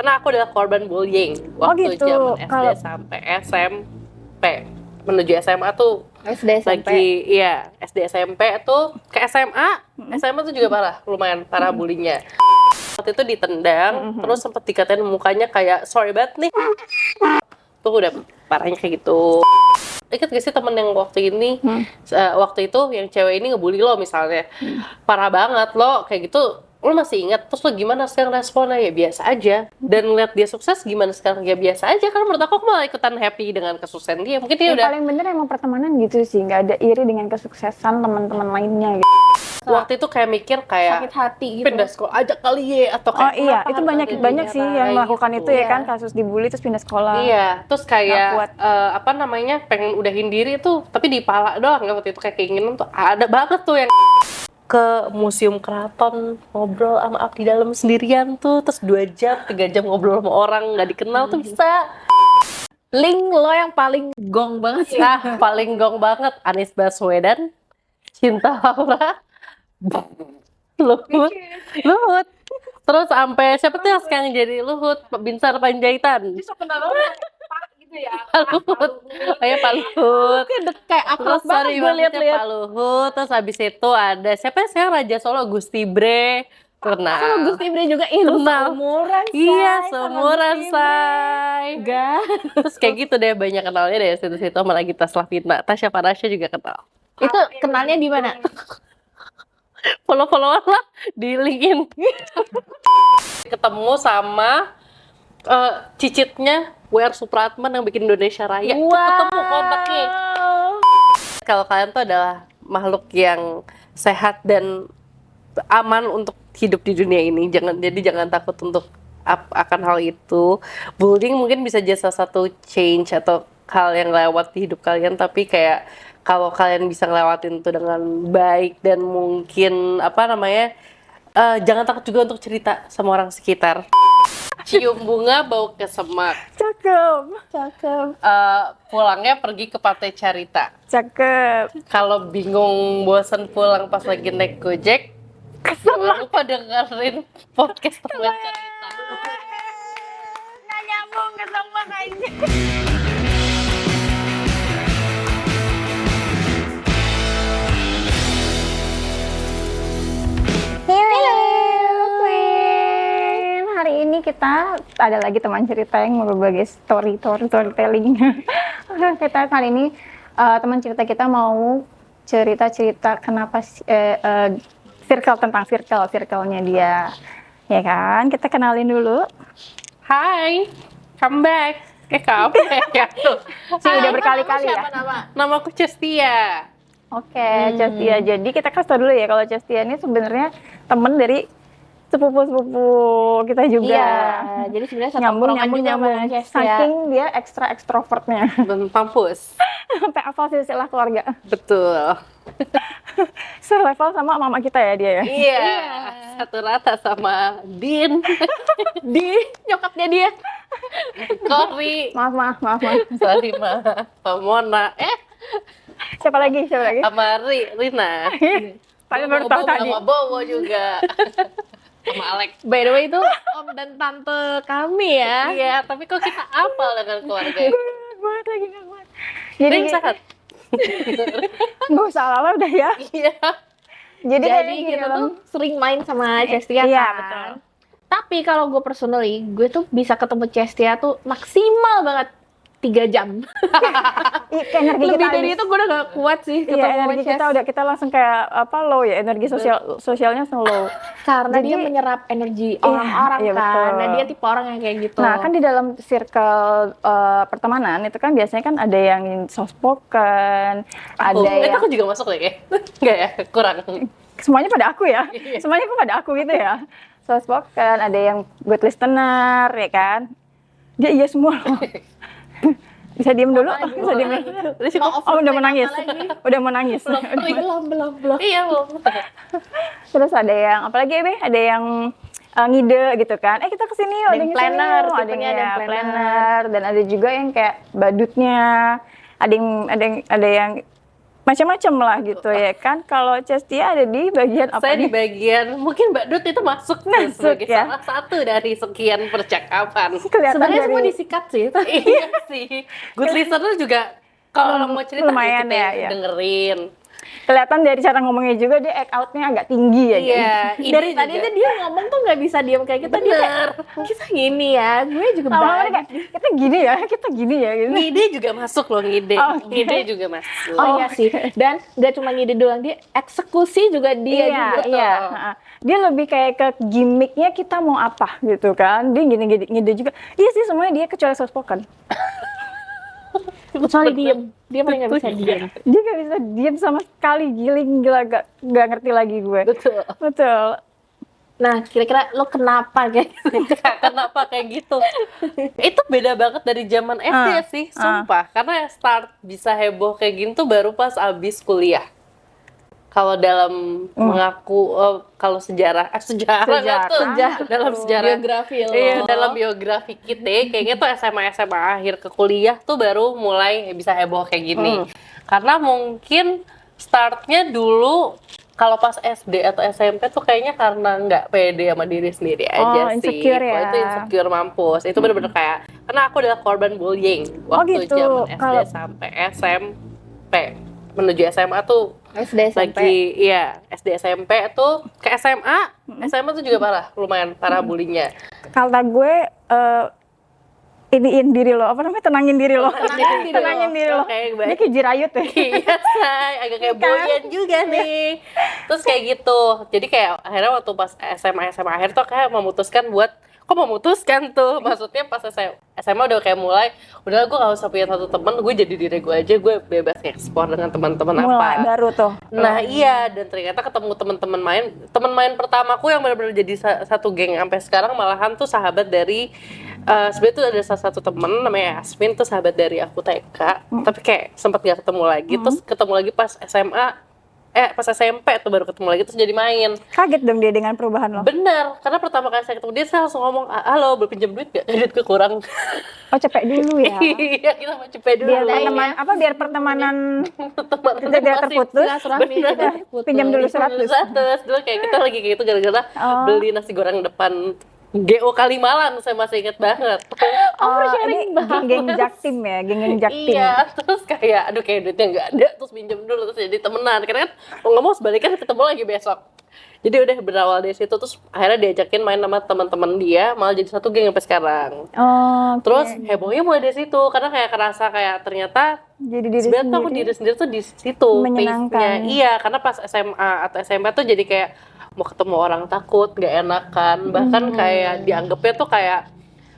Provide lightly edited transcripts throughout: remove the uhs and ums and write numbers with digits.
Karena aku adalah korban bullying waktu gitu. zaman SD sampai SMP. Menuju SMA tuh SD SMP. SD SMP tuh ke SMA. SMA tuh juga parah, lumayan parah bullyingnya. Waktu itu ditendang, terus sempet dikatain mukanya kayak sorry banget nih. Tuh udah parahnya kayak gitu. Ingat gak sih temen yang waktu itu yang cewek ini ngebully lo misalnya, parah banget lo kayak gitu, lo masih ingat, terus lo gimana sekarang responnya? Ya biasa aja. Dan ngeliat dia sukses gimana sekarang? Ya biasa aja. Karena menurut aku malah ikutan happy dengan kesuksesan dia. Mungkin dia udah paling bener emang pertemanan gitu sih, nggak ada iri dengan kesuksesan teman-teman lainnya gitu. waktu itu kayak mikir kayak sakit hati gitu. pindah sekolah aja kali ya, atau kayak Iya, kenapa itu harus banyak ada banyak sih yang kayak melakukan gitu. itu ya kan, kasus dibully terus pindah sekolah. Iya, terus Nggak kuat. kayak pengen udahin diri tuh, tapi di pala doang. Waktu itu kayak keinginan tuh ada banget tuh yang ke museum keraton ngobrol sama abdi dalam sendirian tuh, terus 2 jam 3 jam ngobrol sama orang nggak dikenal tuh bisa. Link lo yang paling gong banget sih. Nah, paling gong banget Anies Baswedan, Cinta Laura, Luhut. Terus sampai siapa tuh yang sekarang jadi Luhut, Binsar Panjaitan. Bisa kenal banget gitu ya. Luhut. Kayak Pak Luhut. Kayak akrab Terus banget gue liat-liat. Pak Luhut. Terus habis itu ada siapa ya sekarang Raja Solo, Gusti Bre. Kenal. Sama Gusti Bre juga seumuran, Iya, Say, seumuran, sama Gusti Say. Enggak. Terus kayak gitu deh, banyak kenalnya dari situ-situ. Sama Nagita Slavina, Tasya Farasya juga kenal. Itu kenalnya di mana? Follow-followan lah di LinkedIn. Ketemu sama cicitnya W.R. Supratman yang bikin Indonesia Raya. Itu ketemu kontaknya. Kalau kalian tuh adalah makhluk yang sehat dan aman untuk hidup di dunia ini, jangan takut untuk akan hal itu. Bullying mungkin bisa jadi salah satu change atau hal yang lewat di hidup kalian, tapi kayak kalau kalian bisa ngelewatin itu dengan baik dan mungkin jangan takut juga untuk cerita sama orang sekitar. Cium bunga bau kesemak. Cakep. Pulangnya pergi ke Pantai Carita. Cakep. Kalau bingung bosan pulang pas lagi naik Gojek, jangan lupa dengerin podcast Teman Cerita. Nggak nyambung kesemak aja. Hello, Queen. Hari ini kita ada lagi teman cerita yang mau berbagi storytelling. Kita kali ini teman cerita kita mau cerita kenapa circle-nya dia, ya kan? Kita kenalin dulu. Hai, come back. Comeback ya tuh. Udah berkali-kali ya. Namaku Cestia. Oke, Cestia. Jadi kita kasih tau dulu ya kalau Cestia ini sebenarnya temen dari sepupu kita juga. Iya, jadi sebenarnya satu tongkrongan juga sama Cestia. Saking dia extrovertnya. Dan mampus. Sampai hafal silsilah keluarga. Betul. Selevel sama mama kita ya dia ya. Iya. Satu rata sama Din. Nyokapnya dia. Kori. Maaf. Sorry Pak Mona. Siapa lagi? Sama Rina. Paling baru tahu tadi. Sama Bowo juga. Sama Alex. By the way itu om dan tante kami ya. Iya, tapi kok kita apal dengan keluarga itu? Gak kuat. Jadi sehat. Gak usah ala udah ya. Iya. Jadi Kita tuh sering main sama Cestia iya, kan. betul. Tapi kalau gue personally, gue tuh bisa ketemu Cestia tuh maksimal banget 3 jam. energi Lebih kita dari itu gue udah gak kuat sih ketemu Iya, energi kita kita langsung kayak low ya, energi sosialnya langsung low. Karena Jadi, dia menyerap energi orang-orang iya, kan. betul. Nah dia tipe orang yang kayak gitu. Nah kan di dalam circle pertemanan itu kan biasanya kan ada yang soft spoken, ada Itu yang aku juga masuk deh kayak. Enggak ya, kurang. semuanya pada aku ya, semuanya kok pada aku gitu ya. Soft spoken, ada yang good listener ya kan. Dia iya semua loh. Bisa diem dulu? Bisa diem dulu? Oh udah menangis. Udah menangis. Belum. Iya, belum. Terus ada yang, apalagi ini, ada yang ngide gitu kan. Kita kesini yuk. Ada yang planner, ada yang planner. Dan ada juga yang kayak badutnya. Ada yang macam-macam lah gitu ya kan. Kalau Cestia ada di bagian apa Saya di nih? bagian, mungkin Mbak Dut itu masuk nih Masuk, sebagai ya. salah satu dari sekian percakapan. Kelihatan Sebenarnya dari semua disikat sih. Iya sih. Good listener juga kalau mau cerita lumayan kita ya. dengerin. kelihatan dari cara ngomongnya juga dia act out-nya agak tinggi ya. Iya, Dari ide tadi juga. tuh dia ngomong tuh nggak bisa diam kayak kita. Dia kayak, kita gini ya, gue juga Lama-lama dia banyak. kayak, kita gini ya, kita gini ya gitu. Ngide juga masuk loh, ngide. Oke. Ngide juga masuk. Oh iya sih. Dan nggak cuma ngide doang, dia eksekusi juga dia Iya, juga. iya. Ha-ha. Dia lebih kayak ke gimmicknya kita mau apa gitu kan. Dia gini ngide juga. Iya sih semuanya dia kecuali soft spoken. Kecuali diem, dia paling nggak bisa diem. Dia gak bisa diam sama sekali, giling gila gak ngerti lagi gue. Betul. Betul. Nah, kira-kira lo kenapa kayak gitu? Kenapa kayak gitu? Itu beda banget dari zaman SD sih, sumpah. Karena start bisa heboh kayak gini tuh baru pas abis kuliah. Kalau dalam mengaku, kalau sejarah nggak tuh? Dalam sejarah Biografi lo. Iya, dalam biografi kita kayaknya tuh SMA akhir ke kuliah tuh baru mulai bisa heboh kayak gini. Karena mungkin startnya dulu kalau pas SD atau SMP tuh kayaknya karena nggak pede sama diri sendiri aja sih. Insecure ya. Kalau itu insecure mampus. Itu bener-bener kayak, karena aku adalah korban bullying waktu gitu. zaman SD Kalau- sampai SMP. Menuju SMA tuh SD SMP. lagi, iya, SD SMP tuh ke SMA. SMA tuh juga parah, lumayan parah bullyingnya. Kata gue iniin diri lo, apa namanya, tenangin diri lo. Tenangin diri lo. Oke, Dia baik. kayak jirayut ya. Iya, say, agak kayak Kan? boyan juga nih. Terus kayak gitu. Jadi kayak akhirnya waktu pas SMA akhir tuh kayak memutuskan buat, kok memutuskan tuh? Maksudnya pas SMA udah kayak mulai, udah gue gak usah punya satu temen, gue jadi diri gue aja, gue bebas explore dengan teman-teman Mulai apa. baru tuh. Nah iya, dan ternyata ketemu teman main pertamaku yang benar-benar jadi satu geng sampai sekarang, malahan tuh sahabat dari sebenarnya tuh ada salah satu temen namanya Asmin, tuh sahabat dari aku TK, tapi kayak sempat gak ketemu lagi, terus ketemu lagi pas SMA, pas SMP tuh baru ketemu lagi, terus jadi main. Kaget dong dia dengan perubahan lo. Bener, karena pertama kali saya ketemu dia, saya langsung ngomong, halo, boleh pinjam duit gak? Duit gue kurang. Oh cepet dulu ya. Iya, kita mau cepet dulu. Biar pertemanan Teman tidak terputus. Silaturahmi Bener. tidak terputus. Pinjam dulu 100. Dulu kayak kita lagi kayak gitu gara-gara beli nasi goreng depan GO Kalimalang, saya masih inget banget. Ini geng Jaktim ya, geng Jaktim. Iya, terus kayak aduh kayak duitnya nggak ada, terus pinjam dulu, terus jadi temenan. Karena kan mau nggak mau sebalikan ketemu lagi besok. Jadi udah berawal dari situ, terus akhirnya diajakin main sama teman-teman dia, malah jadi satu geng sampai sekarang. Oh, Terus hebohnya mulai dari situ, karena kayak kerasa kayak ternyata jadi diri sebenarnya tuh aku sendiri. diri sendiri tuh di situ Menyenangkan. pace-nya. Iya, karena pas SMA atau SMP tuh jadi kayak mau ketemu orang takut, gak enakan, bahkan kayak dianggapnya tuh kayak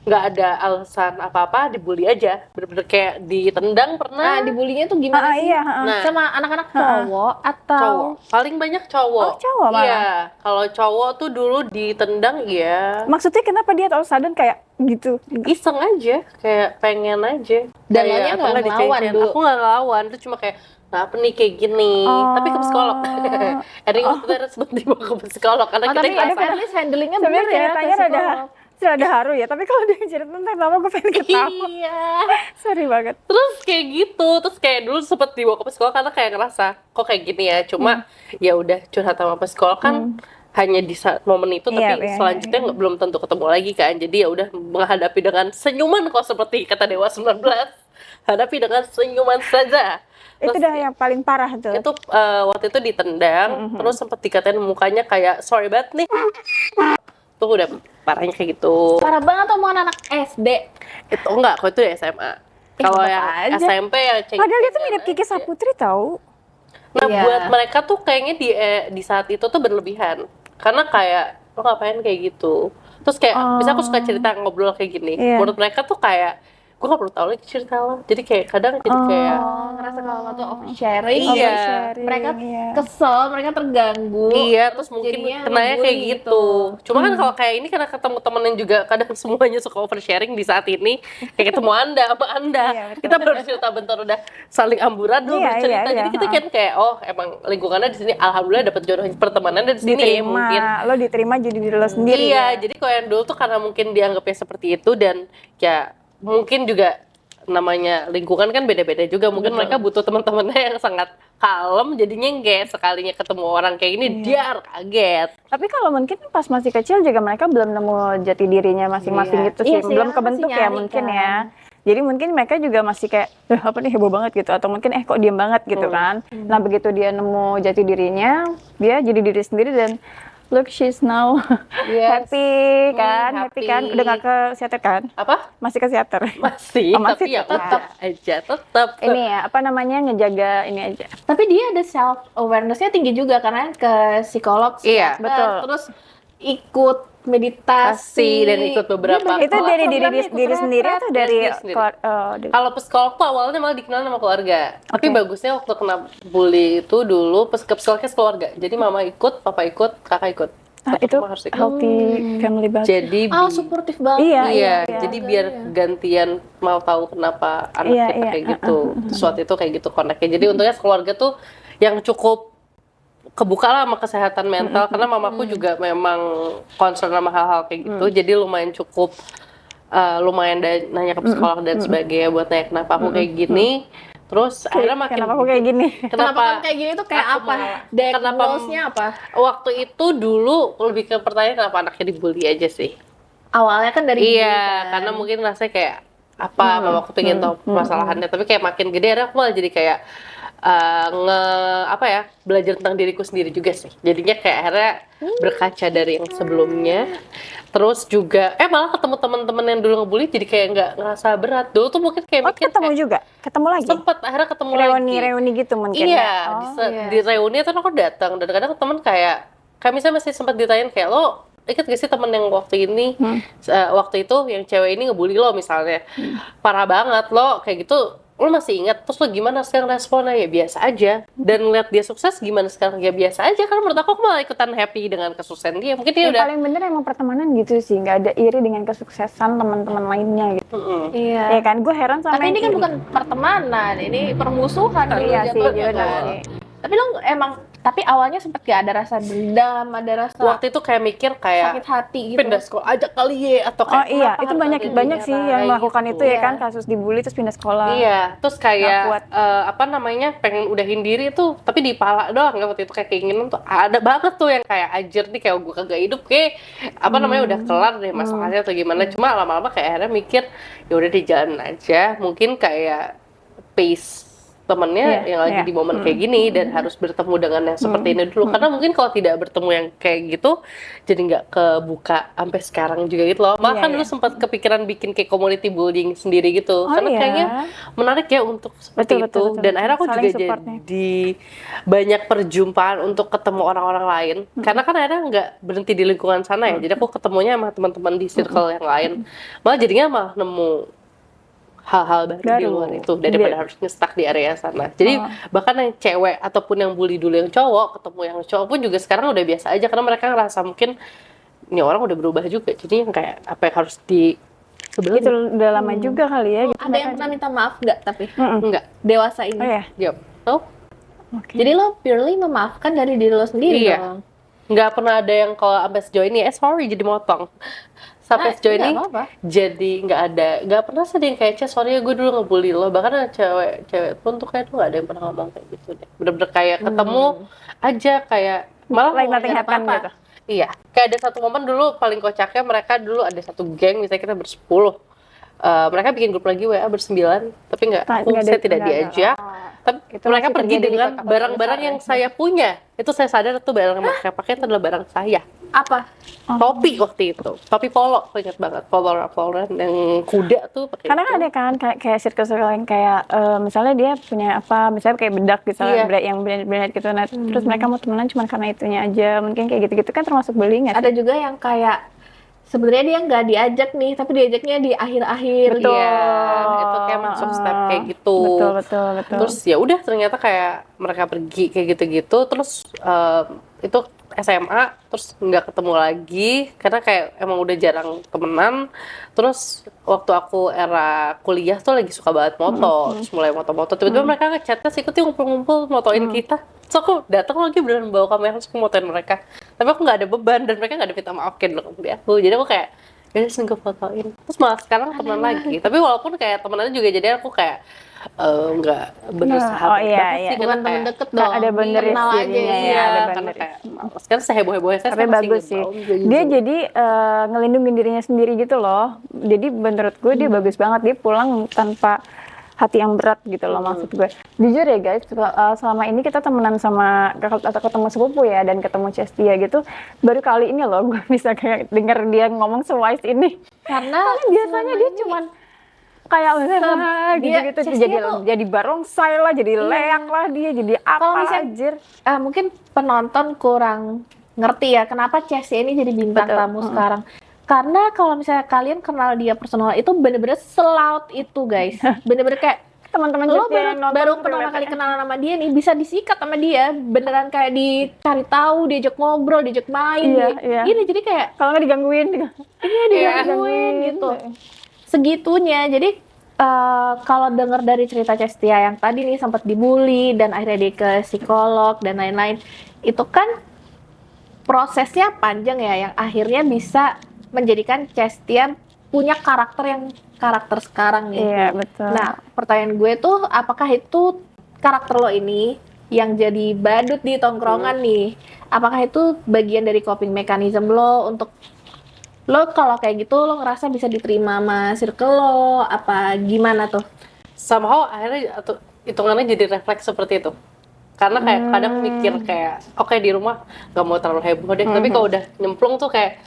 nggak ada alasan apa-apa, dibully aja, bener-bener kayak ditendang Nah, pernah. dibulinya tuh gimana sih? Iya. Nah, Sama anak-anak cowok atau cowok, paling banyak cowok. Oh, cowok malah. Iya, kalau cowok tuh dulu ditendang, iya, Maksudnya kenapa dia all of a sudden kayak gitu? iseng aja, kayak pengen aja. Dan Kayak, lo nya atau nggak nggak ngelawan diceng-ceng. dulu? Aku nggak ngelawan, itu cuma kayak, nah apa nih kayak gini, tapi ke psikolog. Ending waktu itu harus dibawa ke psikolog karena Oh, kita tapi ada ngerasa at least handlingnya bener Sebenarnya ya. ceritanya ke rada psikolog. haru ya, tapi kalau dia cerita tentang lama gue pengen ketawa. iya. Sorry banget. Terus kayak gitu, terus kayak dulu sempet dibawa ke psikolog karena kayak ngerasa kok kayak gini ya, cuma ya udah curhat sama psikolog kan hanya di saat momen itu, tapi Iya, selanjutnya belum tentu ketemu lagi kan. Jadi ya udah menghadapi dengan senyuman, kok seperti kata Dewa 19, hadapi dengan senyuman saja. Itu Terus udah yang paling parah tuh. itu waktu itu ditendang, terus sempet dikatain mukanya kayak sorry banget nih. Tuh udah parahnya kayak gitu. Parah banget omongan anak SD. Itu enggak, kalau itu di SMA. Kalau tetap yang aja. SMP yang ceng. Padahal dia tuh mirip Kiki Saputri tahu. Nah, Iya. buat mereka tuh kayaknya di saat itu tuh berlebihan. Karena kayak lo ngapain kayak gitu. Terus kayak bisa aku suka cerita ngobrol kayak gini. Iya. Menurut mereka tuh kayak gue gak perlu tahu lagi cerita lo. Jadi kayak kadang jadi kayak Oh, ngerasa kalau lo tuh oversharing. Iya. Oversharing, Mereka iya. kesel, mereka terganggu. iya, terus mungkin jadinya kenanya kayak ngebully gitu. Cuma kan kalau kayak ini karena ketemu temen yang juga kadang semuanya suka oversharing di saat ini, kayak ketemu Anda sama Anda. Iya, betul. Kita baru cerita bentar udah saling amburadul Iya, bercerita. iya, Jadi iya, kita kan kayak oh, emang lingkungannya di sini alhamdulillah dapat jodoh pertemanannya di sini Diterima, mungkin. lo diterima jadi diri lo sendiri. Iya, ya. jadi kalau yang dulu tuh karena mungkin dianggapnya seperti itu dan ya mungkin juga namanya lingkungan kan beda-beda juga. Mungkin mereka butuh teman-temannya yang sangat kalem, jadinya nggak sekalinya ketemu orang kayak gini dia kaget. Tapi kalau mungkin pas masih kecil juga mereka belum nemu jati dirinya masing-masing Iya. gitu sih, Iya sih, belum kan kebentuk masih ya nyari mungkin kan. ya. Jadi mungkin mereka juga masih kayak, apa nih heboh banget gitu, atau mungkin kok diam banget gitu kan. Nah begitu dia nemu jati dirinya, dia jadi diri sendiri dan look she's now Yes. happy kan, happy kan, happy. udah gak ke psikiater kan? Apa? Masih ke psikiater. Masih, Oh, masih tapi ya tetap. udah aja, tetap. Ini ya, apa namanya, ngejaga ini aja. Tapi dia ada self awareness-nya tinggi juga karena ke psikolog, Iya, psikiater, betul. terus ikut meditasi Dan ikut beberapa Dia Itu banyak dari program, diri ikut sendiri retret. atau dari Diri sendiri. dari- Kalau psikolog tuh awalnya malah dikenal sama keluarga. Tapi Oke. bagusnya waktu kena bully itu dulu ke psikolognya keluarga. Jadi mama ikut, papa ikut, kakak ikut. Satu itu rumah harus ikut. healthy family banget. Jadi Suportif banget. Iya, iya, iya. jadi biar gantian mau tahu kenapa anak Iya, kita iya, kayak gitu. Sesuatu itu kayak gitu connect-nya. Jadi untungnya keluarga tuh yang cukup kebuka lah sama kesehatan mental karena mamaku juga memang concern sama hal-hal kayak gitu. Jadi lumayan cukup lumayan nanya ke psikolog dan sebagainya buat nanya kenapa aku kayak gini. Terus akhirnya makin Kenapa aku kayak gini? Kenapa kamu kayak gini tuh kayak aku apa? kenapa Diagnosnya apa? waktu itu dulu lebih ke pertanyaan kenapa anaknya dibully aja sih. Awalnya kan dari Iya, dulu kan. karena mungkin rasanya kayak apa, mamaku pengen tahu permasalahannya, tapi kayak makin gede akhirnya aku malah jadi kayak belajar tentang diriku sendiri juga sih. Jadinya kayak akhirnya berkaca dari yang sebelumnya. Terus juga malah ketemu teman-teman yang dulu ngebully jadi kayak nggak ngerasa berat. Dulu tuh mungkin kayak Oh, mikir ketemu kayak, juga? Ketemu lagi? sempet akhirnya ketemu lagi. Reuni gitu mungkin Iya, ya? di reuni itu aku datang dan kadang teman kayak kami masih sempat ditanyain kayak lo ingat gak sih temen yang waktu ini waktu itu yang cewek ini ngebully lo misalnya parah banget lo kayak gitu lo masih ingat terus lo gimana sekarang responnya ya biasa aja dan ngeliat dia sukses gimana sekarang ya biasa aja karena menurut aku malah ikutan happy dengan kesuksesan dia mungkin dia Yang udah paling bener emang pertemanan gitu sih, nggak ada iri dengan kesuksesan teman-teman lainnya gitu. Iya. Ya kan, gue heran sama Tapi ini kan yang- bukan pertemanan, ini permusuhan dulu Iya sih, jatuhnya bener kan. sih. Tapi lo emang, tapi awalnya sempet gak ada rasa dendam, ada rasa waktu itu kayak mikir kayak sakit hati gitu. pindah sekolah aja kali ya atau Oh kayak iya, kenapa itu harus banyak ada banyak sih daerah yang melakukan gitu. itu ya Iya. kan, kasus dibully terus pindah sekolah. Iya, terus kayak kuat. pengen udahin diri tuh, tapi di pala doang nggak waktu itu kayak keinginan tuh ada banget tuh yang kayak anjir nih kayak gue kagak hidup kayak udah kelar deh masalahnya atau gimana. Cuma lama-lama kayak akhirnya mikir ya udah di jalan aja, mungkin kayak pace temennya Iya, yang lagi iya. di momen kayak gini dan harus bertemu dengan yang seperti ini dulu karena mungkin kalau tidak bertemu yang kayak gitu jadi nggak kebuka sampai sekarang juga gitu loh. Malah Iya, kan dulu iya. sempat kepikiran bikin kayak community building sendiri gitu Oh, karena iya. kayaknya menarik ya untuk seperti Betul, itu betul, betul, dan betul. akhirnya aku Saling juga supportnya. jadi banyak perjumpaan untuk ketemu orang-orang lain karena kan akhirnya nggak berhenti di lingkungan sana ya jadi aku ketemunya sama teman-teman di circle yang lain malah jadinya malah nemu hal-hal baru di Baru. luar itu daripada Iya. harus nge-stuck di area sana. Jadi bahkan yang cewek ataupun yang bully dulu yang cowok ketemu yang cowok pun juga sekarang udah biasa aja karena mereka ngerasa mungkin ini orang udah berubah juga. Jadi yang kayak apa yang harus di sebelum Itu udah lama juga kali ya. Gitu. Ada yang pernah minta maaf nggak tapi? enggak. Dewasa ini. Oh ya, Jawab. Oh, oke. Jadi lo purely memaafkan dari diri lo sendiri Iya. dong? nggak pernah ada yang kalau sampai sejauh ini sorry jadi motong. Sampai sejauh nggak ini apa-apa. jadi nggak pernah sedih kayak sorry ya gue dulu ngebully lo bahkan ada cewek pun tuh kayak tuh nggak ada yang pernah ngomong kayak gitu deh bener-bener kayak ketemu aja kayak malah Like mau nothing nggak ada happened apa-apa. gitu. Iya kayak ada satu momen dulu paling kocaknya mereka dulu ada satu geng misalnya kita bersepuluh. Mereka bikin grup lagi WA bersembilan tapi saya tidak diajak tapi Itu mereka masih pergi terjadi di dengan kota-kota barang-barang besar yang ya. saya punya itu saya sadar tuh barang yang mereka pakai itu adalah barang saya Apa? topi waktu itu topi polo aku ingat banget polo yang kuda tuh pakai Karena itu. ada kan kayak circle-circle yang kayak misalnya dia punya apa, misalnya kayak bedak gitu, Iya. yang brand gitu, nah, terus mereka mau temenan cuma karena itunya aja, mungkin kayak gitu-gitu kan termasuk bullying nggak sih? Ada juga yang kayak sebenarnya dia nggak diajak nih, tapi diajaknya di akhir-akhir. Betul. Iya, itu kayak masuk step kayak gitu. Betul. Terus ya udah ternyata kayak mereka pergi kayak gitu-gitu, terus itu SMA, terus nggak ketemu lagi karena kayak emang udah jarang temenan. Terus waktu aku era kuliah tuh lagi suka banget moto, terus mulai moto-moto. Tiba-tiba mereka ngechatnya sih ikutin ngumpul-ngumpul motoin kita. Terus aku datang lagi beneran bawa kamera terus aku motoin mereka. Tapi aku nggak ada beban dan mereka nggak ada minta maaf kayak dulu ke aku. Jadi aku kayak ya udah gue fotoin. Terus malah sekarang teman lagi, tapi walaupun kayak temenannya juga, jadi aku kayak nggak bersahabat Oh, iya, banget iya. sih, Bukan karena temen kayak deket dong, ada boundaries kenal aja jadinya ya, iya, ada karena boundaries. kayak males kan seheboh-hebohnya saya Tapi masih bagus sih. ngebau juga Dia gitu. jadi ngelindungin dirinya sendiri gitu loh. Jadi menurut gue dia bagus banget. Dia pulang tanpa hati yang berat gitu loh maksud gue. Jujur ya guys, selama ini kita temenan sama atau ketemu sepupu ya dan ketemu Cestia gitu, baru kali ini loh gue bisa kayak denger dia ngomong sewise ini. Karena Biasanya dia cuman kayak gitu-gitu Cestia tuh- jadi barongsai lah, jadi leak lah dia, jadi Kalau apa misalnya- anjir. mungkin penonton kurang ngerti ya kenapa Chelsea ini jadi bintang Betul. tamu sekarang. Karena kalau misalnya kalian kenal dia personal itu bener-bener selaut itu guys. Bener-bener kayak Teman-teman lo Cestia yang nonton baru tuh pertama relate kali ya. kenalan sama dia nih bisa disikat sama dia. Beneran kayak dicari tahu, diajak ngobrol, diajak main. Iya, iya. Ini jadi kayak Kalau nggak digangguin iya digangguin gitu. Segitunya. Jadi kalau denger dari cerita Cestia yang tadi nih sempat dibully dan akhirnya dia ke psikolog dan lain-lain, itu kan prosesnya panjang ya yang akhirnya bisa menjadikan Cestia punya karakter sekarang nih. Iya, betul. Nah, pertanyaan gue tuh apakah itu karakter lo ini yang jadi badut di tongkrongan nih? Apakah itu bagian dari coping mechanism lo untuk lo kalau kayak gitu lo ngerasa bisa diterima sama circle lo apa gimana tuh? Somehow akhirnya hitungannya jadi refleks seperti itu. Karena kayak kadang mikir kayak oke, di rumah gak mau terlalu heboh deh, tapi kalau udah nyemplung tuh kayak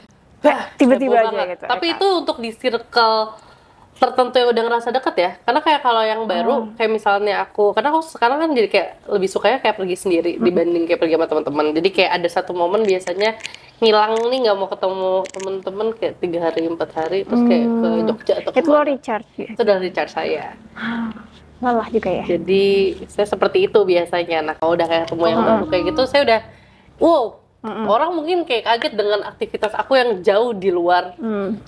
tiba-tiba heboh aja banget. gitu, Tapi Eka. itu untuk di circle tertentu yang udah ngerasa deket ya. Karena kayak kalau yang baru kayak misalnya aku, karena aku sekarang kan jadi kayak lebih sukanya kayak pergi sendiri dibanding kayak pergi sama teman-teman. Jadi kayak ada satu momen biasanya ngilang nih, nggak mau ketemu temen-temen kayak 3 hari 4 hari, terus kayak ke Jogja atau Itu lo kemana. recharge ya? Itu udah recharge saya. Lelah juga ya? Jadi saya seperti itu biasanya. Nah kalau udah kayak ketemu yang baru kayak gitu, saya udah wow. Orang mungkin kayak kaget dengan aktivitas aku yang jauh di luar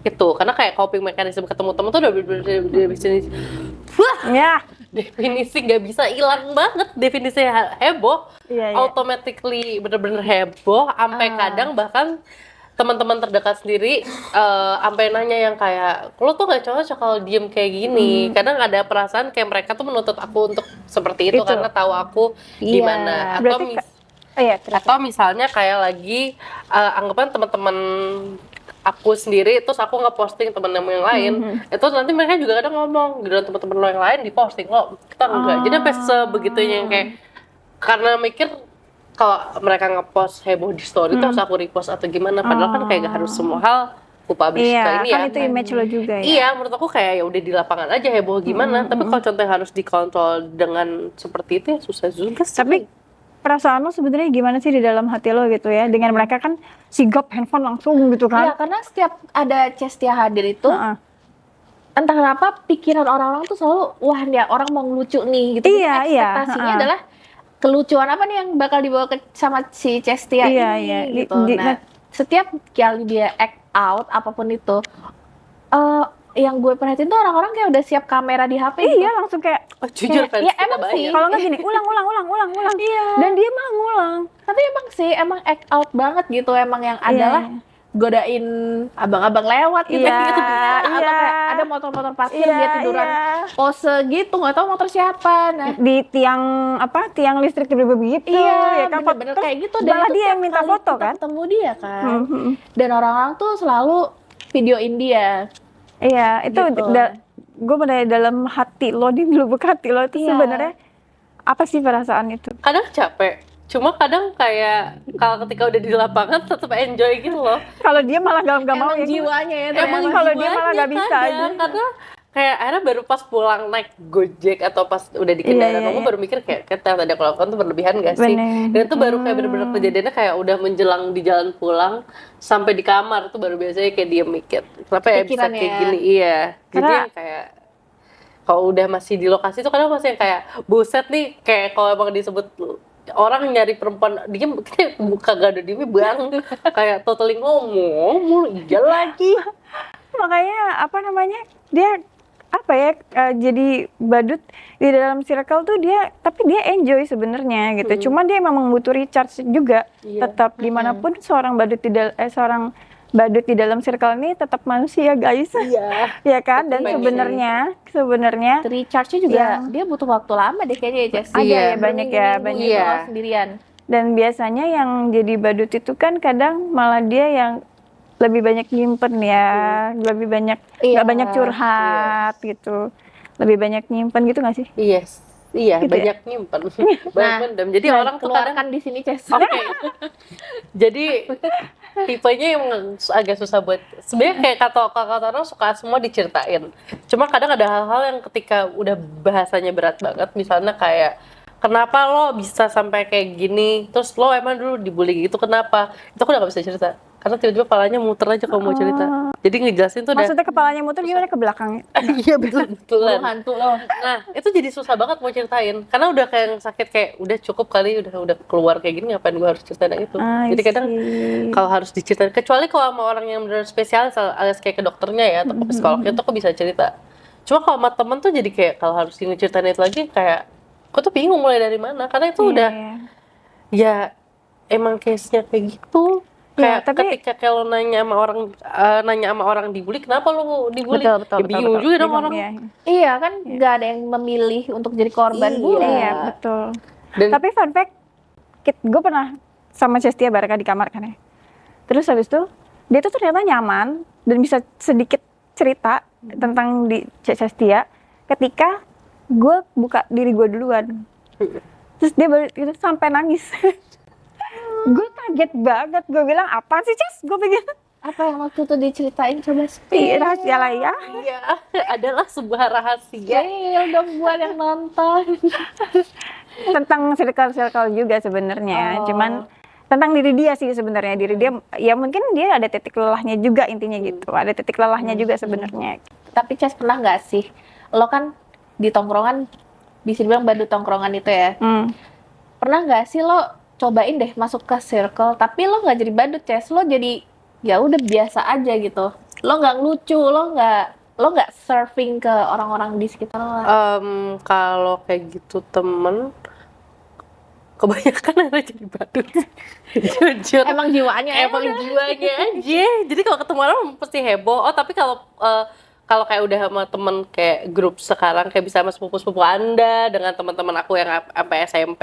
itu, karena kayak coping mechanism ketemu temen tuh udah definisi, Ya. definisi nggak bisa hilang banget, definisi heboh, Iya, iya. automatically bener-bener heboh, sampai kadang bahkan teman-teman terdekat sendiri sampai nanya yang kayak lo tuh nggak cocok kalau diem kayak gini. Kadang ada perasaan kayak mereka tuh menuntut aku untuk seperti itu. Karena tahu aku gimana. Atau Berarti terus. atau misalnya kayak lagi anggapan teman-teman aku sendiri, terus aku ngeposting temen yang lain, itu nanti mereka juga kadang ngomong di dalam teman-teman lo yang lain diposting, lo kita enggak. Jadi sampai sebegitunya yang kayak karena mikir kalau mereka ngepost heboh di story itu harus aku repost atau gimana, padahal kan kayak gak harus semua hal aku publish ke Iya, ini kan ya. itu image lo juga ya. Iya, menurut aku kayak ya udah di lapangan aja heboh gimana, tapi kalau contohnya harus dikontrol dengan seperti itu ya susah juga sih. Tapi perasaan lo sebenarnya gimana sih di dalam hati lo gitu ya? Dengan mereka kan sigap handphone langsung gitu Iya, kan? karena setiap ada Cestia hadir itu Heeh. entah kenapa pikiran orang-orang tuh selalu wah dia orang mau ngelucu nih gitu. Jadi Iya, iya, ekspektasinya heeh. adalah kelucuan apa nih yang bakal dibawa sama si Cestia Iya, ini iya. gitu. Nah, Setiap kali dia act out apapun itu yang gue perhatiin tuh orang-orang kayak udah siap kamera di HP gitu. iya langsung kayak Oh, jujur fans Iya, kita emang sih. banyak. kalau nggak gini ulang. Iya. Dan dia mah ngulang. Tapi emang act out banget gitu, emang yang adalah Iya. godain abang-abang lewat gitu, Iya, gitu bisa. Atau iya. kayak ada motor-motor parkir Iya, dia tiduran iya. pose gitu, nggak tahu motor siapa. Nah, Di tiang listrik begitu iya, ya kan? bener-bener Terus kayak gitu. malah itu dia yang tiap minta kali foto kita kan? ketemu dia kan. Mhm. Dan orang-orang tuh selalu videoin dia. Iya, itu Gitu. gue pada dalam hati lo, di lubuk hati lo itu Iya. sebenarnya apa sih perasaan itu? Kadang capek, cuma kadang kayak kalau ketika udah di lapangan tetap enjoy gitu loh. Kalau dia malah gak mau Emang ya. jiwanya ya. Emang ternyata. kalau dia malah jiwanya nggak bisa kadang, aja. karena kayak akhirnya baru pas pulang naik Gojek atau pas udah di kendaraan Iya, umum iya. baru mikir kayak yang tadi aku lakukan tuh berlebihan gak sih? Bener. Dan itu baru kayak bener-bener kejadiannya kayak udah menjelang di jalan pulang sampai di kamar tuh baru biasanya kayak diem mikir kenapa ya bisa Kepikiran kayak ya. gini. Iya, jadi Karena- yang kayak kalau udah masih di lokasi tuh kadang masih yang kayak buset nih, kayak kalau emang disebut orang nyari perempuan diem, kita kagak ada diem bang, kayak totally ngomong iya lagi. Makanya apa namanya, dia apa ya, jadi badut di dalam circle tuh tapi dia enjoy sebenarnya gitu. Cuma dia memang butuh recharge juga. Iya. Tetap dimanapun seorang badut seorang badut di dalam circle ini tetap manusia guys. Iya. Ya kan? Dan Betul. sebenarnya Recharge-nya juga Iya. dia butuh waktu lama deh kayaknya ya, Jess. Ada Iya. ya, banyak ya, banyak. Gitu Iya. loh, sendirian. dan biasanya yang jadi badut itu kan kadang malah dia yang lebih banyak nyimpen ya, lebih banyak Iya. nggak banyak curhat gitu, lebih banyak nyimpen gitu nggak sih? Iya, Gitu ya? banyak nyimpen. Banyak pendam. Jadi Nah, orang tuh kadang keluarkan di sini, Ces. Oke. Jadi tipenya yang agak susah buat sebenarnya kayak kata orang suka semua diceritain. Cuma kadang ada hal-hal yang ketika udah bahasanya berat banget, misalnya kayak kenapa lo bisa sampai kayak gini? Terus lo emang dulu dibully gitu kenapa? Itu aku udah gak bisa cerita. Karena tiba-tiba palanya muter aja kalau mau cerita. Jadi ngejelasin tuh udah Maksudnya kepalanya muter gimana ke belakang? iya betul-betulan. Lu hantu lo. Nah, itu jadi susah banget mau ceritain. Karena udah kayak yang sakit kayak udah cukup kali, udah keluar kayak gini ngapain gua harus ceritain itu. Jadi kadang kalau harus diceritain, kecuali kalau sama orang yang benar spesialis alias kayak ke dokternya ya atau ke psikolognya tuh aku bisa cerita. Cuma kalau sama temen tuh jadi kayak kalau harus ngeceritain itu lagi kayak aku tuh bingung mulai dari mana karena itu udah ya emang case-nya kayak gitu. Ya, Kayak tapi- ketika kalau nanya sama orang dibully, kenapa lu dibully? Betul, Ya bingung juga dong orang. Iya. Iya kan, nggak ada yang memilih untuk jadi korban Iya. bully. Iya, betul. Dan Tapi fun fact, gue pernah sama Cestia Baraka di kamar kan ya. Terus habis itu dia tuh ternyata nyaman dan bisa sedikit cerita tentang di Cestia ketika gue buka diri gue duluan. Terus dia baru itu sampai nangis. Gue kaget banget, gue bilang apa sih Ces? Gue pikir Apa yang waktu itu diceritain, coba "Ih, rahasia lah ya. iya, adalah sebuah rahasia. Spill dong buat yang nonton. Tentang circle-circle juga sebenarnya, Oh. cuman tentang diri dia sih sebenarnya, diri dia ya mungkin dia ada titik lelahnya juga intinya gitu, ada titik lelahnya juga sebenarnya. Tapi Ces, pernah nggak sih, lo kan di tongkrongan, bisa dibilang badut tongkrongan itu ya, pernah nggak sih lo cobain deh masuk ke circle, tapi lo nggak jadi badut Ces, lo jadi ya udah biasa aja gitu, lo nggak lucu, lo nggak surfing ke orang-orang di sekitar lo lah. Kalau kayak gitu temen kebanyakan akhirnya jadi badut. Jujur. Emang jiwanya Jiwanya aja. Jadi kalau ketemu orang pasti heboh. Oh tapi kalau kayak udah sama temen kayak grup sekarang kayak bisa sama sepupu-sepupu Anda dengan teman-teman aku yang sampai SMP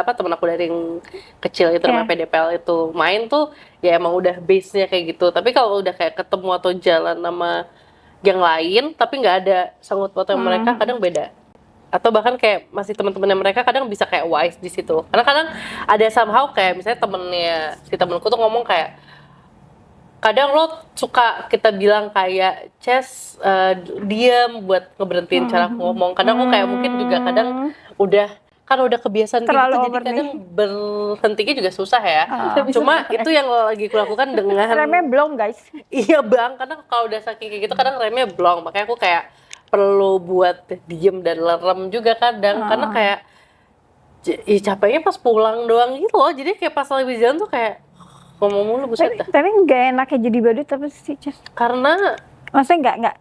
teman aku dari yang kecil itu namanya PDPL itu main tuh ya emang udah base-nya kayak gitu. Tapi kalau udah kayak ketemu atau jalan sama yang lain tapi nggak ada sangkut pautnya mereka kadang beda. Atau bahkan kayak masih teman-temannya mereka kadang bisa kayak wise di situ. Karena kadang ada somehow kayak misalnya temenku tuh ngomong kayak kadang lo suka kita bilang kayak Ces diam buat ngeberhentiin cara ngomong. Kadang aku kayak mungkin juga kadang udah kebiasaan kayak Terlalu gitu jadi over nih. kadang berhentinya juga susah ya. Cuma itu yang lagi kulakukan dengan Remnya belum guys. iya bang, kadang kalau udah saking kayak gitu kadang remnya blong. Makanya aku kayak perlu buat diem dan lerem juga kadang karena kayak capeknya pas pulang doang gitu loh. Jadi kayak pas lagi jalan tuh kayak ngomong mulu buset dah. Tapi nggak enaknya jadi badut apa sih Ces? Karena Maksudnya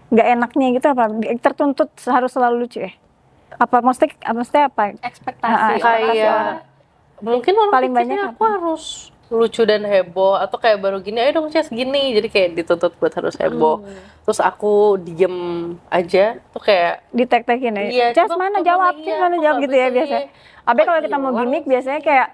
nggak enaknya gitu apa? Tertuntut harus selalu lucu ya? Apa maksudnya apa? ekspektasi kayak mungkin orang Paling pikirnya banyak aku harus lucu dan heboh atau kayak baru gini ayo dong Ces gini jadi kayak dituntut buat harus heboh terus aku diem aja tuh kayak Ditek-tekin ya? iya, Ces coba mana kok jawab, iya, Ces mana kok jawab nggak gitu ya bisa biasa. nih? Tapi kalau Kok kita mau hilang gimmick sih? biasanya kayak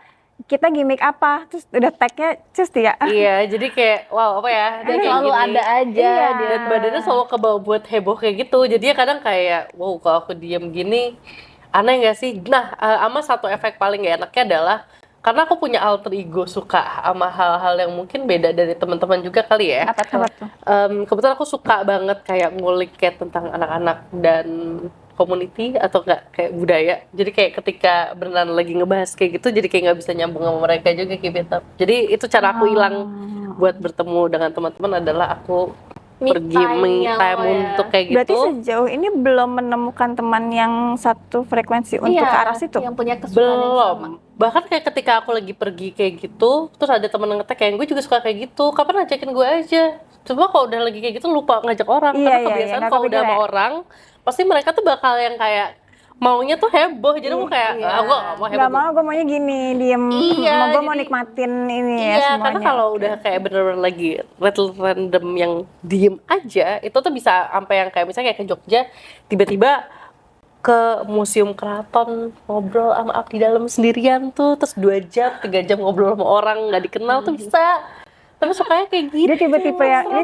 kita gimmick apa? Terus udah tag-nya Ces ya? iya jadi kayak wow apa ya dia kayak selalu gini. ada aja Iya. dia. Dan badannya selalu kebawa buat heboh kayak gitu jadinya kadang kayak wow kalau aku diem gini aneh nggak sih. Nah sama satu efek paling gak enaknya adalah karena aku punya alter ego suka sama hal-hal yang mungkin beda dari teman-teman juga kali ya. Apa tuh? Kebetulan aku suka banget kayak ngulik kayak tentang anak-anak dan community atau enggak kayak budaya. Jadi kayak ketika beneran lagi ngebahas kayak gitu jadi kayak nggak bisa nyambung sama mereka juga kayak beta. Jadi itu cara aku hilang buat bertemu dengan teman-teman adalah aku pergi me time-nya time lo ya. untuk kayak gitu. Berarti sejauh ini belum menemukan teman yang satu frekuensi untuk ke arah situ? yang punya kesukaan yang sama. Belum. Bahkan kayak ketika aku lagi pergi kayak gitu, terus ada temen yang ngetek kayak gue juga suka kayak gitu. Kapan ngajakin gue aja? Cuma kalau udah lagi kayak gitu lupa ngajak orang. Iya, Karena iya, kebiasaan nggak kalau udah kepikiran sama ya. orang, pasti mereka tuh bakal yang kayak maunya tuh heboh, jadi aku kayak aku gak mau heboh. Gak mau, gue maunya gini, diem. Iya, Gue mau jadi- nikmatin ini ya Iya, semuanya. karena kalau udah kayak bener-bener lagi random yang diem aja, itu tuh bisa sampai yang kayak misalnya kayak ke Jogja, tiba-tiba ke Museum Keraton ngobrol sama abdi dalam sendirian tuh, terus 2 jam, 3 jam ngobrol sama orang nggak dikenal tuh bisa. Tapi sukanya kayak gitu. Dia tipe-tipe yang, dia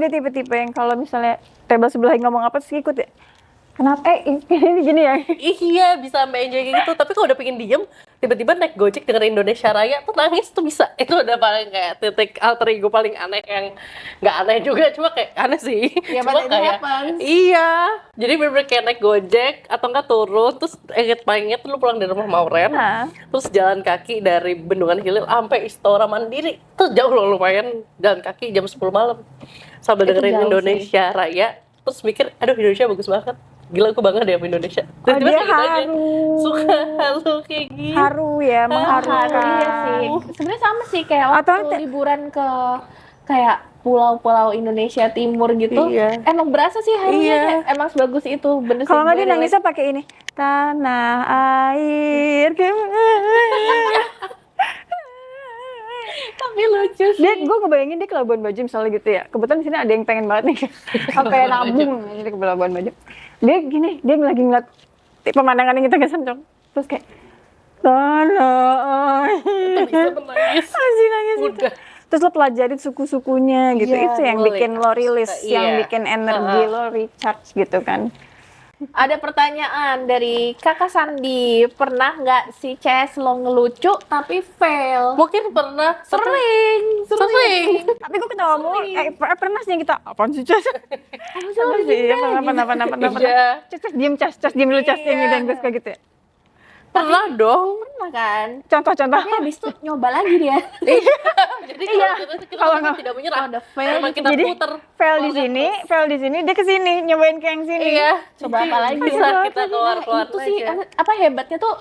tipe-tipe yang kalau misalnya table sebelah ngomong apa sih ikut ya. Kenapa? Ini gini ya. Iya, bisa sampai enjoy kayak gitu. Tapi kalau udah pengen diem, tiba-tiba naik Gojek denger Indonesia Raya tuh nangis tuh bisa. Itu udah paling kayak titik alter ego paling aneh yang nggak aneh juga, cuma kayak aneh sih. Ya, Cuma but it kayak happens. iya. Jadi bener-bener kayak naik Gojek atau enggak turun, terus paling inget lu pulang dari rumah Mauren, Nah. terus jalan kaki dari Bendungan Hilir sampai Istora Mandiri. Terus jauh loh lumayan jalan kaki jam 10 malam. Sambil Itu dengerin jauh Indonesia Raya, terus mikir, aduh Indonesia bagus banget. Gila, aku bangga deh sama Indonesia. Tiba-tiba dia kayak gitu aja. haru. Suka halu kayak gitu. Haru ya, mengharukan. Iya sih. Sebenarnya sama sih kayak Atau waktu nanti- liburan ke kayak pulau-pulau Indonesia Timur gitu. Iya. Emang berasa sih harunya Iya. kayak emang sebagus itu. Bener sih. Kalau nggak gue dia nangisnya pakai ini, tanah air. tapi lucu sih. Gue ngebayangin dia ke Labuan Bajo misalnya gitu ya. Kebetulan di sini ada yang pengen banget nih, sampai nabung jadi ke Labuan Bajo. Dia gini, dia lagi ngeliat pemandangan yang kita kesan, Cok. Terus kayak tanah air. Bisa menangis. Masih nangis gitu. Udah. Terus lo pelajarin suku-sukunya gitu. Iya, Itu yang boleh. bikin lo rilis, Iya. yang bikin energi lo recharge gitu kan. Ada pertanyaan dari Kakak Sandi. Pernah nggak si CS lo ngelucu tapi fail? Mungkin pernah. Sering. Tapi gue ketawa mulu, pernah sih yang kita, apaan sih Cas? Apa sih? Pernah. Iya. Cas diem dulu Cas, yang dan gue suka gitu ya. Pernah dong. Pernah kan? Contoh-contoh. Tapi habis itu nyoba lagi dia. Jadi Iya. kita Kalau memang nggak- tidak menyerah. kalau ada fail Memang gitu. kita Jadi puter. fail di sini, dia ke sini, nyobain ke yang sini. Iya. Coba apa lagi Bisa ya? kita keluar-keluar Itu sih aja. apa hebatnya tuh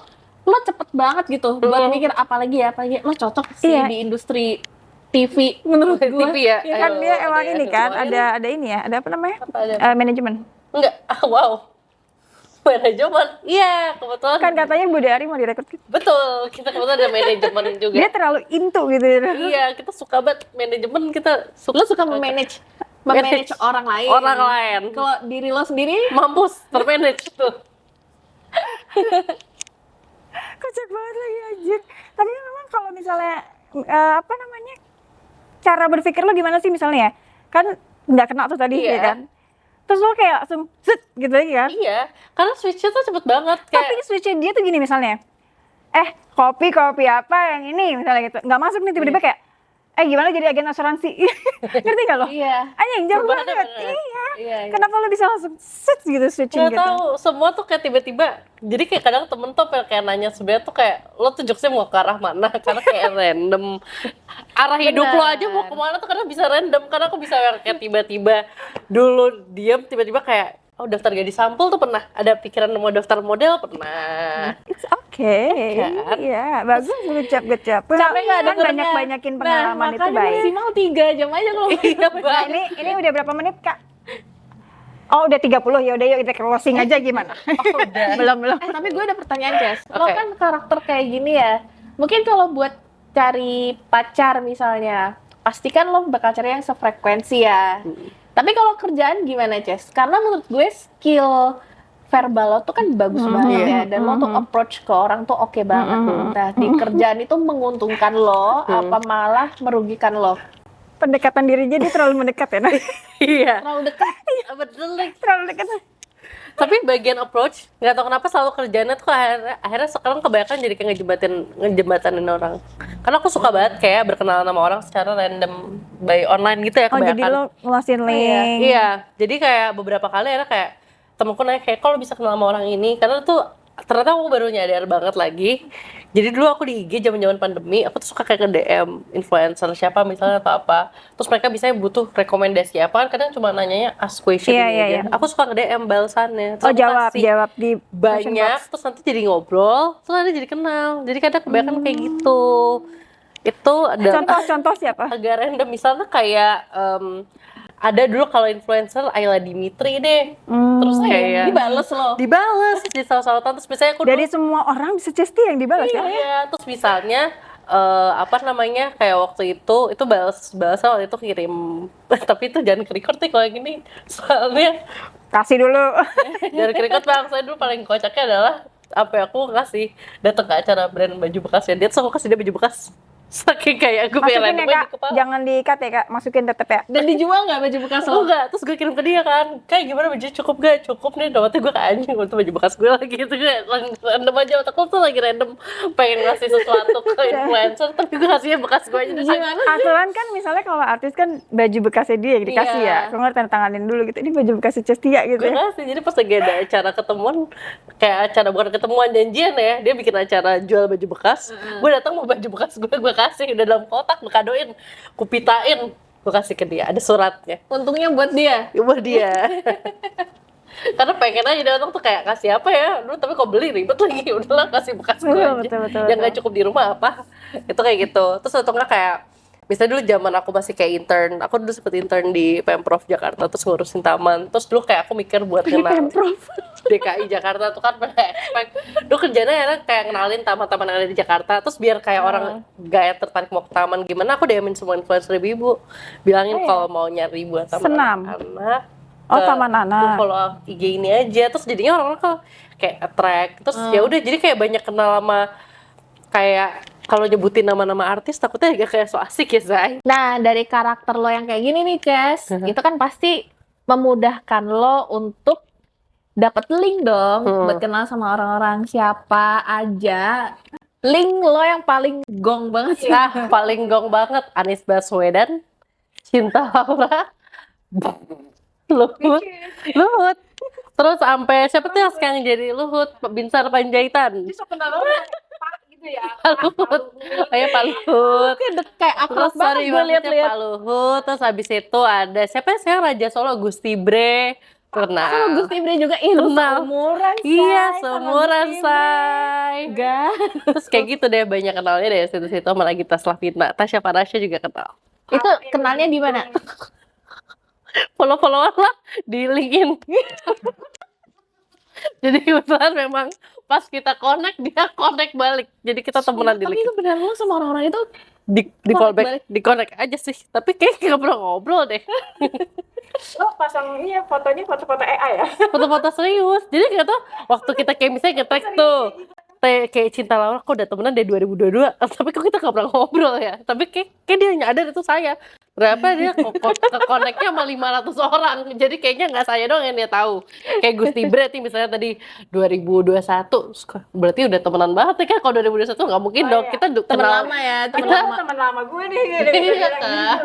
lo cepet banget gitu buat mikir apa lagi lo cocok sih Iya. di industri TV menurut gue. TV ya. Kan Ayo, dia emang ada ya, ini kan, semuanya. ada ini ya, ada apa namanya? Apa ada? Manajemen. Enggak. Wow. Manajemen. Iya, kebetulan. Kan katanya Budi Ari mau direkrut gitu. Betul. Kita kebetulan ada manajemen juga. Dia terlalu into gitu ya. Iya, kita suka banget manajemen, kita Lo suka memanage orang lain. orang lain. Kalau diri lo sendiri Mampus termanage tuh. Kocak banget lagi anjir. Tapi memang kalau misalnya apa namanya? Cara berpikir lo gimana sih misalnya ya? Kan nggak kena tuh tadi Iya. ya kan? Terus lo kayak langsung set gitu lagi kan? Iya, karena switch-nya tuh cepet banget. Tapi Kayak, switch dia tuh gini misalnya. Kopi apa yang ini misalnya gitu. Nggak masuk nih tiba-tiba kayak gimana jadi agen asuransi? Ngerti gak lo? Iya. Anjing jauh Perubahannya banget. bener. Iya. Iya. Kenapa lo bisa langsung set gitu switching nggak gitu? tahu, semua tuh kayak tiba-tiba. Jadi kayak kadang temen tuh kayak nanya sebenarnya tuh kayak lo tuh jokesnya mau ke arah mana? Karena kayak random. Arah hidup lo aja mau kemana tuh karena bisa random. Karena aku bisa kayak tiba-tiba dulu diem, tiba-tiba kayak daftar gadis sampul tuh pernah. Ada pikiran mau daftar model pernah. It's okay. Kan? Iya, bagus gecap. Capek nggak Kan dengernya? banyak-banyakin pengalaman itu makanya baik. maksimal 3 jam aja kalau Iya, Nah, Bang. ini udah berapa menit, Kak? Oh, udah 30. Ya udah yuk kita closing aja gimana? belum. tapi gue ada pertanyaan, Jess. Lo Oke. kan karakter kayak gini ya. Mungkin kalau buat cari pacar misalnya, pastikan lo bakal cari yang sefrekuensi ya. Tapi kalau kerjaan gimana, Jess? Karena menurut gue skill verbal lo tuh kan bagus banget ya. Dan lo tuh approach ke orang tuh oke banget tuh. Nah, di kerjaan itu menguntungkan lo, apa malah merugikan lo? Pendekatan diri jadi terlalu mendekat ya. Nah. Iya. Terlalu dekat. Betul nih. terlalu dekat. Tapi bagian approach, nggak tahu kenapa selalu kerjanya tuh akhirnya sekarang kebanyakan jadi kayak ngejembatanin orang. Karena aku suka banget kayak berkenalan sama orang secara random by online gitu ya Oh, kebanyakan. jadi lo ngeluasin link. Iya, jadi kayak beberapa kali akhirnya kayak temenku nanya kayak kalau bisa kenal sama orang ini, karena tuh ternyata aku baru nyadar banget lagi. Jadi dulu aku di IG zaman-zaman pandemi, aku tuh suka kayak nge-DM influencer siapa misalnya atau apa. Terus mereka biasanya butuh rekomendasi apa, kan kadang cuma nanyanya ask question Iya, gitu iya, aja. iya. Aku suka nge-DM balasannya. Terus Oh, aku kasih jawab di question banyak, box. terus nanti jadi ngobrol, terus nanti jadi kenal. Jadi kadang kebanyakan kayak gitu. Itu ada Contoh siapa? agak random, misalnya kayak ada dulu kalau influencer Ayla Dimitri deh. Terus kayak Dibales loh. dibales di saut-sautan, terus misalnya aku Dari semua orang bisa Cesti yang dibalas ya? iya, terus misalnya apa namanya kayak waktu itu balas waktu itu kirim tapi itu jangan ke-record nih kalau gini soalnya Kasih dulu. jangan ke-record bang, saya dulu paling kocaknya adalah apa ya, aku kasih datang ke acara brand baju bekasnya dia, terus aku kasih dia baju bekas saking kayak aku pengen Masukin ya random kak, aja di kepala. jangan di-cut ya kak, masukin tetep ya. Dan dijual nggak baju bekas Oh lo? enggak, terus gue kirim ke dia kan, kayak gimana baju cukup gak? Cukup nih, waktu gue kayak anjing, itu baju bekas gue lagi gitu, gue random aja, otak tuh lagi random pengen ngasih sesuatu ke influencer, tapi gue kasihnya bekas gue aja. Gimana? Aturan kan misalnya kalau artis kan baju bekasnya dia yang dikasih Iya. ya. Kalau nggak tanda tanganin dulu gitu. Ini baju bekasnya Cestia gitu Gue ya. kasih, jadi pas lagi ada acara ketemuan, kayak acara bukan ketemuan, janjian ya, dia bikin acara jual baju bekas, gue datang mau baju bekas gue kasih, udah dalam kotak, gue kadoin, kupitain, gue kasih ke dia, ada suratnya. Untungnya buat dia. Buat dia. Karena pengen aja dia datang tuh kayak kasih apa ya, dulu tapi kok beli ribet lagi, udahlah kasih bekas gue aja. Betul. Yang nggak cukup di rumah apa, itu kayak gitu. Terus atau nggak kayak, misalnya dulu zaman aku masih kayak intern, aku dulu sempet intern di Pemprov Jakarta, terus ngurusin taman. Terus dulu kayak aku mikir buat kenal DKI Jakarta tuh kan pada expect. Dulu kerjanya era kayak kenalin taman-taman yang ada di Jakarta, terus biar kayak orang gak tertarik mau ke taman gimana, aku DM-in semua influencer ibu, bilangin kalau mau nyari buat taman Senam. anak. Oh, taman anak. Follow IG ini aja, terus jadinya orang-orang kok kayak attract, terus ya udah jadi kayak banyak kenal sama kayak kalau nyebutin nama-nama artis takutnya agak kayak so asik ya Zai. Nah, dari karakter lo yang kayak gini nih, Kes, itu kan pasti memudahkan lo untuk dapat link dong buat kenal sama orang-orang siapa aja. Link lo yang paling gong banget sih. Nah, paling gong banget Anies Baswedan, Cinta Laura, Luhut. Terus sampai siapa tuh yang sekarang jadi Luhut, Binsar Panjaitan. Bisa kenal orang gitu ya. Luhut. Kayak Pak Luhut. Kayak akrab Terus banget sorry gue banget ya liat-liat. Pak Luhut. Terus habis itu ada siapa ya, saya Raja Solo, Gusti Bre. Kenal. Sama Gus Ibre juga, ih lu Kenal. seumuran, Iya, Say, sama seumuran Gus Ibre. say. Enggak. Terus kayak gitu deh, banyak kenalnya dari situ-situ sama Nagita Slavina. Tasya Farasya juga kenal. Itu kenalnya di mana? Follow-followan lah di LinkedIn. Jadi kebetulan memang pas kita connect, dia connect balik. Jadi kita temenan di Tapi LinkedIn. itu benar lo sama orang-orang itu Di connect fallback, balik. di connect aja sih. Tapi kayaknya nggak pernah ngobrol deh. Lo pasang fotonya foto-foto AI ya? Foto-foto serius. Jadi nggak tau, waktu kita kayak misalnya nge-tag tuh, kayak Cinta Laura, kok udah temenan dari 2022. Tapi kok kita nggak pernah ngobrol ya. Tapi kayak dia nyadar itu saya. Berapa dia ke-connect-nya sama 500 orang. Jadi kayaknya nggak saya doang yang dia tahu. Kayak Gusti Bre nih misalnya tadi 2021. Berarti udah temenan banget ya kan. Kalau 2021 nggak mungkin dong. iya. Kita teman kenal. lama ya, teman Kita- lama. Teman lama gue nih. Iya kan,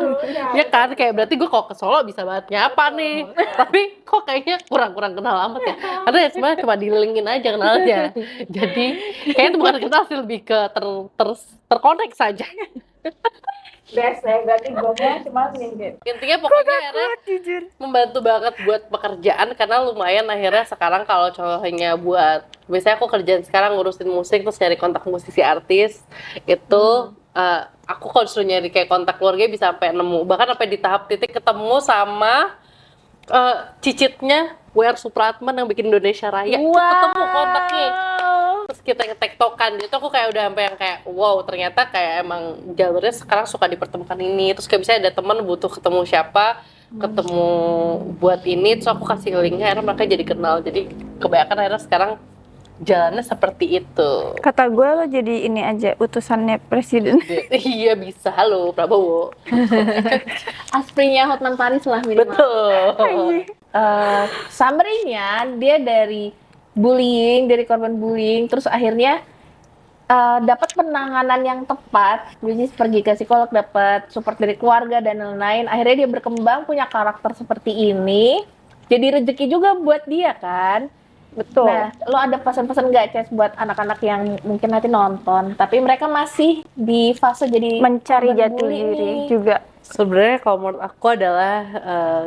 ya kan, kayak berarti gue kalau ke Solo bisa banget nyapa nih, tapi kok kayaknya kurang kenal amat ya, karena ya sebenarnya cuma dilingin aja kenalnya, jadi kayaknya itu bukan kenal sih, lebih ke terkonek saja. Best ya, berarti gue cuma LinkedIn. Intinya pokoknya akhirnya Jujur. membantu banget buat pekerjaan, karena lumayan akhirnya sekarang kalau contohnya buat, biasanya aku kerjaan sekarang ngurusin musik terus nyari kontak musisi artis itu. Aku kalau disuruh nyari kayak kontak keluarga bisa sampai nemu, bahkan sampai di tahap titik ketemu sama cicitnya WR Supratman yang bikin Indonesia Raya. Itu ketemu kontaknya, terus kita ngetektokan. Itu aku kayak udah sampai yang kayak wow, ternyata kayak emang jalurnya sekarang suka dipertemukan ini. Terus kayak misalnya ada teman butuh ketemu siapa, ketemu buat ini, terus aku kasih linknya, akhirnya mereka jadi kenal. Jadi kebanyakan akhirnya sekarang jalannya seperti itu. Kata gue lo jadi ini aja, utusannya presiden. Iya bisa, halo Prabowo. Asprinya Hotman Paris lah minimal. Betul. Summary-nya dia dari bullying, dari korban bullying, terus akhirnya dapat penanganan yang tepat, which is pergi ke psikolog, dapat support dari keluarga dan lain-lain. Akhirnya dia berkembang punya karakter seperti ini. Jadi rezeki juga buat dia kan. Betul. Nah, lo ada pesan-pesan nggak, Ces, buat anak-anak yang mungkin nanti nonton, tapi mereka masih di fase jadi Mencari korban jati bully diri nih? juga. Sebenarnya kalau menurut aku adalah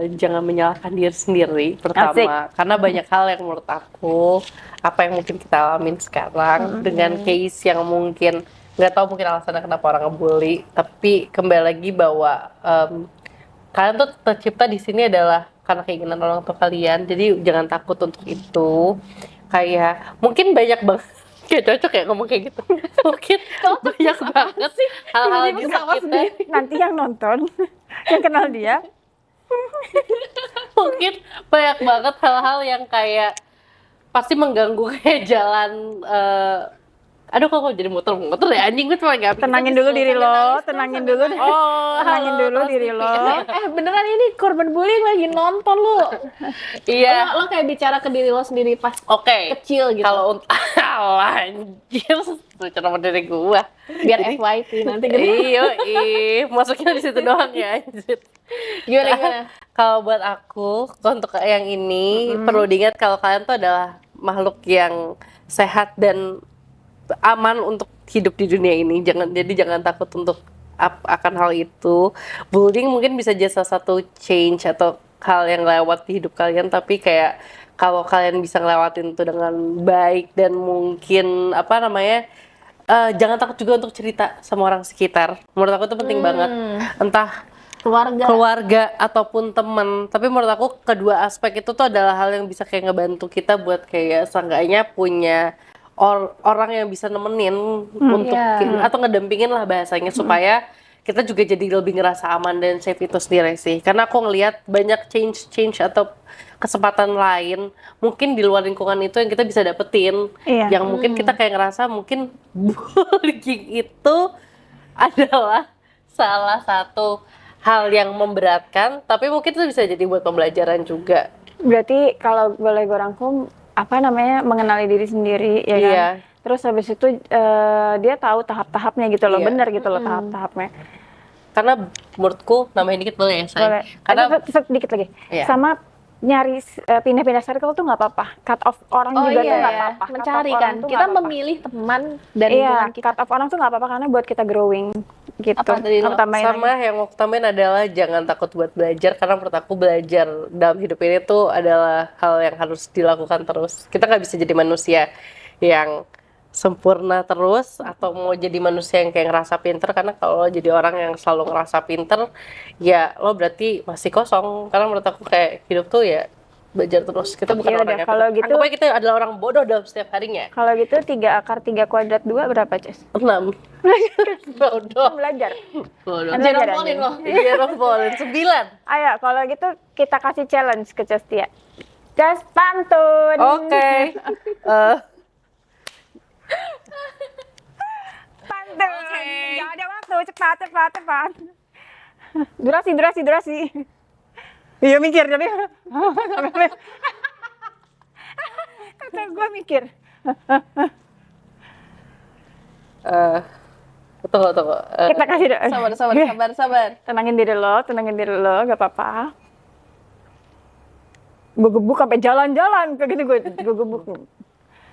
jangan menyalahkan diri sendiri pertama, karena banyak hal yang menurut aku apa yang mungkin kita alamin sekarang dengan case yang mungkin nggak tahu mungkin alasannya kenapa orang ngebully, tapi kembali lagi bahwa kalian tuh tercipta di sini adalah karena keinginan orang tua kalian, jadi jangan takut untuk itu. Kayak mungkin banyak banget kayak cocok ya ngomong kayak gitu. Mungkin banyak banget sih hal-hal di kita. Nanti yang nonton, yang kenal dia, Mungkin banyak banget hal-hal yang kayak pasti mengganggu kayak jalan. Aduh, kok jadi muter-muter ya anjing, gue cuma gak tenangin dulu diri lo, tenangin dulu, tenangin dulu diri lo. Beneran ini korban bullying lagi nonton lu. Iya. Lo kayak bicara ke diri lo sendiri pas Oke. kecil gitu. Kalau untuk anjir, bicara sama diri gua. Biar FYP nanti gitu. Masukin di situ doang ya anjir. Gimana? Kalau buat aku, untuk yang ini perlu diingat kalau kalian tuh adalah makhluk yang sehat dan aman untuk hidup di dunia ini. Jangan takut untuk akan hal itu. Bullying mungkin bisa jadi salah satu change atau hal yang lewat di hidup kalian, tapi kayak kalau kalian bisa ngelewatin itu dengan baik dan mungkin jangan takut juga untuk cerita sama orang sekitar. Menurut aku itu penting banget. Entah keluarga ataupun teman. Tapi menurut aku kedua aspek itu tuh adalah hal yang bisa kayak ngebantu kita buat kayak seenggaknya punya orang yang bisa nemenin untuk atau ngedampingin lah bahasanya supaya kita juga jadi lebih ngerasa aman dan safe itu sendiri sih. Karena aku ngelihat banyak change atau kesempatan lain mungkin di luar lingkungan itu yang kita bisa dapetin. Yang mungkin kita kayak ngerasa mungkin bullying itu adalah salah satu hal yang memberatkan, tapi mungkin itu bisa jadi buat pembelajaran juga. Berarti kalau boleh gue rangkum, mengenali diri sendiri, ya kan? Iya. Terus habis itu dia tahu tahap-tahapnya gitu loh, Iya. benar gitu loh tahap-tahapnya. Karena menurutku nambahin dikit boleh ya, Boleh. Karena Sedikit lagi. Iya. Sama nyari pindah-pindah circle tuh nggak apa-apa. Cut off orang juga tuh nggak apa-apa. Cut Mencari off kan. orang tuh Kita nggak apa-apa. memilih teman dan Iya, lingkungan kita. cut off orang tuh nggak apa-apa karena buat kita growing gitu. Apa tadi lo? Aku tambahin sama lagi. yang mau aku tambahin adalah jangan takut buat belajar, karena menurut aku belajar dalam hidup ini tuh adalah hal yang harus dilakukan terus. Kita nggak bisa jadi manusia yang sempurna terus atau mau jadi manusia yang kayak ngerasa pinter, karena kalau lo jadi orang yang selalu ngerasa pinter ya lo berarti masih kosong. Karena menurut aku kayak hidup tuh ya belajar terus. Kita bukan Ya orang udah, yang kalau pintar. gitu- Anggap aja kita adalah orang bodoh dalam setiap harinya. Kalau gitu 3 akar 3 kuadrat 2 berapa, Ces? 6 bodoh. Belajar. Bodoh. Kan belajar Jerompolin anjing. lo. Iya, rombolin 9. Ayo, kalau gitu kita kasih challenge ke Cestia. Just pantun. Oke. Pantun. Gak ada waktu, cepat. Durasi. Iya mikir jadi. Kata gue mikir. Tunggu. Kita kasih dong. Sabar. Tenangin diri lo, gak apa-apa. Gue gebuk sampai jalan-jalan kayak gini gue gebuk.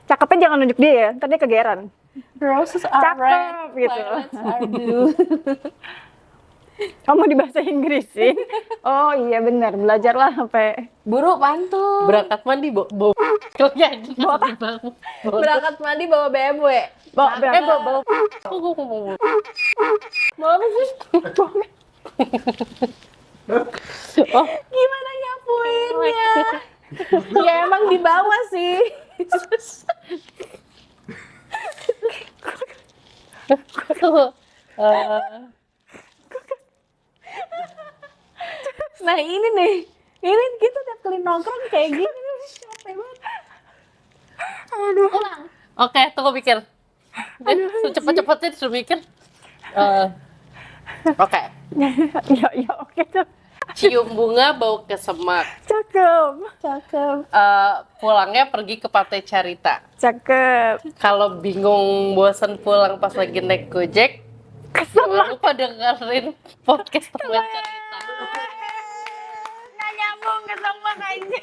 Cakepnya jangan nunjuk dia ya, ntar dia kegeran. Roses are Cakep, red, gitu. violets are blue. Kamu di bahasa Inggris sih? Oh iya benar, belajarlah sampai Buru pantun. berangkat mandi bau Berangkat mandi bawa BMW. bawa bau Bawa apa sih? Gimana nyapuinnya? Ya emang di bawah sih. Nah ini nih, ini kita tiap kali nongkrong kayak gini nih, capek banget. Ulang. Oke, tunggu mikir. Cepet-cepetnya disuruh mikir. Oke. ya oke tuh. Cium bunga bau kesemak. Cakep. Pulangnya pergi ke Pantai Carita. Cakep. Kalau bingung bosan pulang pas lagi naik Gojek, jangan lupa dengerin podcast teman cerita. Nggak nyambung kesemak aja.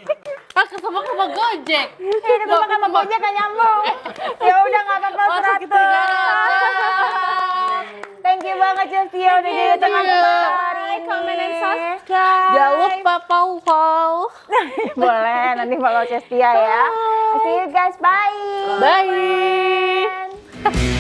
Kesemak sama Gojek. Kesemak sama Gojek nggak nyambung. Ya udah nggak apa-apa. Masuk 100. kita. Thank you banget Cestia udah jadi teman kita hari ini. Comment and subscribe. Jangan lupa pau. Boleh, nanti follow Cestia ya. See you guys, bye. Bye.